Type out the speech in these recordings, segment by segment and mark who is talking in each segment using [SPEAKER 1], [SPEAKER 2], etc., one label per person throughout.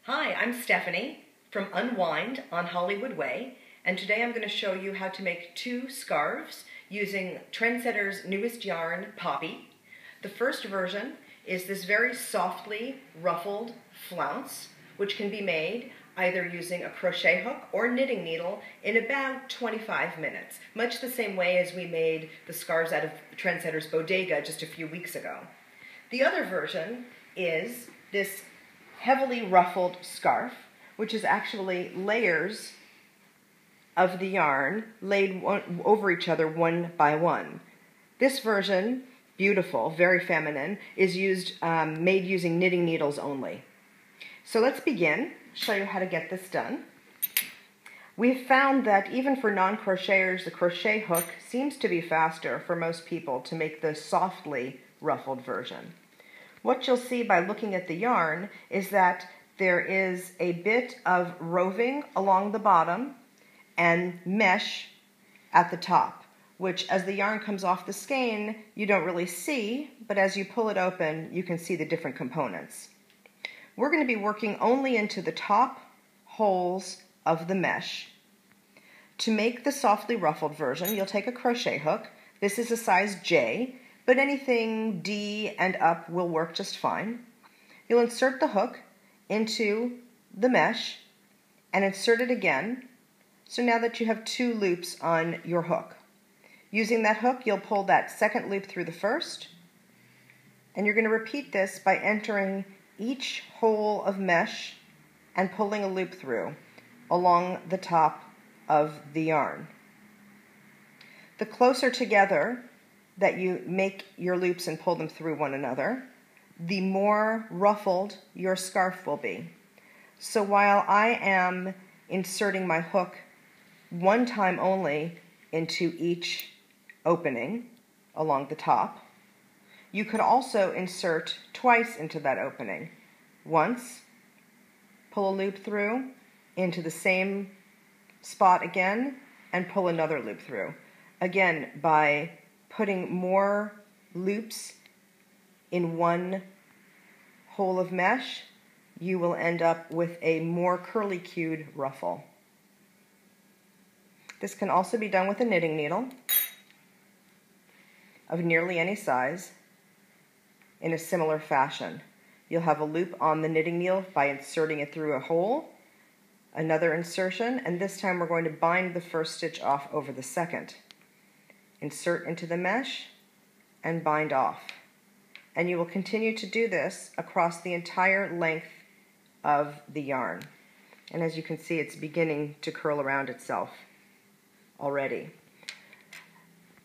[SPEAKER 1] Hi, I'm Stephanie from Unwind on Hollywood Way, and today I'm going to show you how to make two scarves using Trendsetter's newest yarn, Poppy. The first version is this very softly ruffled flounce, which can be made either using a crochet hook or knitting needle in about 25 minutes, much the same way as we made the scarves out of Trendsetter's Bodega just a few weeks ago. The other version is this heavily ruffled scarf, which is actually layers of the yarn laid over each other one by one. This version, beautiful, very feminine, is made using knitting needles only. So let's begin. Show you how to get this done. We've found that even for non-crocheters, the crochet hook seems to be faster for most people to make the softly ruffled version. What you'll see by looking at the yarn is that there is a bit of roving along the bottom and mesh at the top, which as the yarn comes off the skein, you don't really see, but as you pull it open, you can see the different components. We're going to be working only into the top holes of the mesh. To make the softly ruffled version, you'll take a crochet hook. This is a size J, but anything D and up will work just fine. You'll insert the hook into the mesh and insert it again. So now that you have two loops on your hook. Using that hook, you'll pull that second loop through the first, and you're going to repeat this by entering each hole of mesh and pulling a loop through along the top of the yarn. The closer together that you make your loops and pull them through one another, the more ruffled your scarf will be. So while I am inserting my hook one time only into each opening along the top, you could also insert twice into that opening. Once, pull a loop through into the same spot again, and pull another loop through. Again, by putting more loops in one hole of mesh, you will end up with a more curly-cued ruffle. This can also be done with a knitting needle of nearly any size in a similar fashion. You'll have a loop on the knitting needle by inserting it through a hole, another insertion, and this time we're going to bind the first stitch off over the second. Insert into the mesh and bind off. And you will continue to do this across the entire length of the yarn. And as you can see, it's beginning to curl around itself already.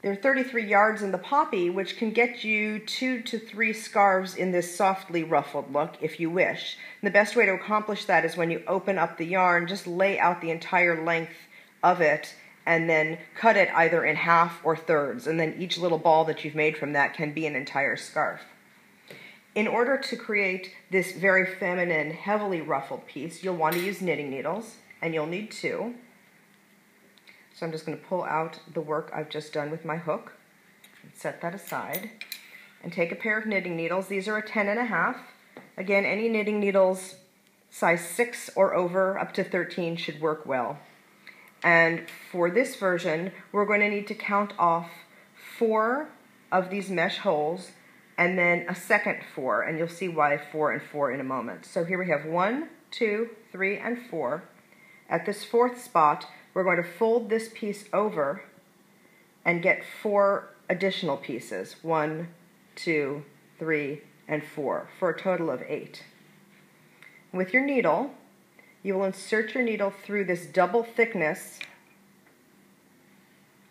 [SPEAKER 1] There are 33 yards in the Poppy, which can get you 2 to 3 scarves in this softly ruffled look if you wish. And the best way to accomplish that is when you open up the yarn, just lay out the entire length of it and then cut it either in half or thirds, and then each little ball that you've made from that can be an entire scarf. In order to create this very feminine, heavily ruffled piece, you'll want to use knitting needles, and you'll need 2. So I'm just going to pull out the work I've just done with my hook, and set that aside, and take a pair of knitting needles. These are a 10.5. Again, any knitting needles size 6 or over, up to 13, should work well. And for this version, we're going to need to count off 4 of these mesh holes and then a second 4, and you'll see why 4 and 4 in a moment. So here we have 1, 2, 3, and 4. At this 4th spot, we're going to fold this piece over and get 4 additional pieces. 1, 2, 3, and 4, for a total of 8. With your needle, you will insert your needle through this double thickness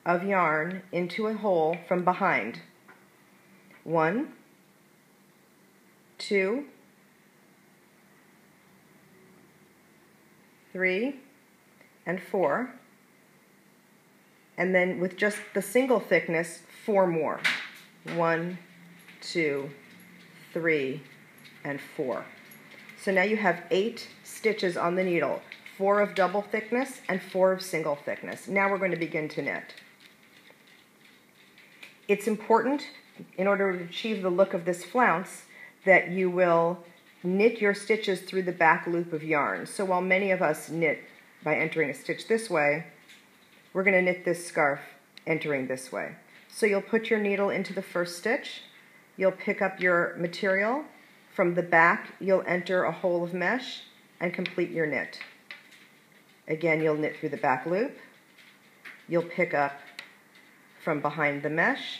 [SPEAKER 1] of yarn into a hole from behind. 1, 2, 3, and 4. And then with just the single thickness, 4 more. 1, 2, 3, and 4. So now you have 8 stitches on the needle, 4 of double thickness and 4 of single thickness. Now we're going to begin to knit. It's important, in order to achieve the look of this flounce, that you will knit your stitches through the back loop of yarn. So while many of us knit by entering a stitch this way, we're going to knit this scarf entering this way. So you'll put your needle into the first stitch, you'll pick up your material, from the back you'll enter a hole of mesh and complete your knit. Again, you'll knit through the back loop, you'll pick up from behind the mesh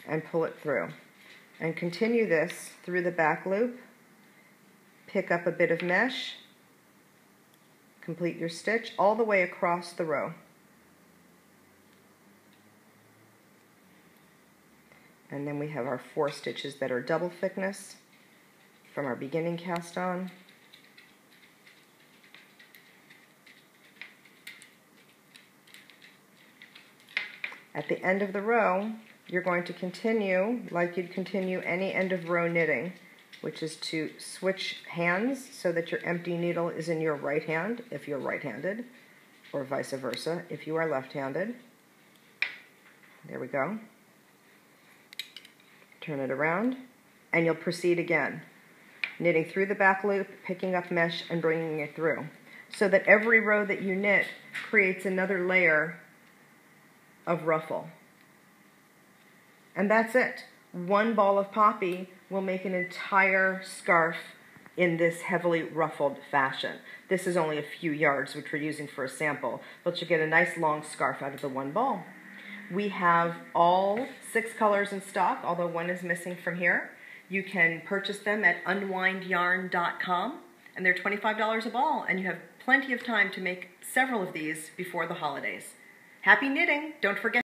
[SPEAKER 1] and pull it through. And continue this through the back loop, pick up a bit of mesh, complete your stitch all the way across the row. And then we have our 4 stitches that are double thickness from our beginning cast on. At the end of the row, you're going to continue like you'd continue any end of row knitting, which is to switch hands so that your empty needle is in your right hand if you're right-handed, or vice versa if you are left-handed. There we go. Turn it around, and you'll proceed again, knitting through the back loop, picking up mesh, and bringing it through, so that every row that you knit creates another layer of ruffle. And that's it. One ball of poppy will make an entire scarf in this heavily ruffled fashion. This is only a few yards, which we're using for a sample, but you'll get a nice long scarf out of the one ball. We have all 6 colors in stock, although one is missing from here. You can purchase them at unwindyarn.com, and they're $25 a ball, and you have plenty of time to make several of these before the holidays. Happy knitting! Don't forget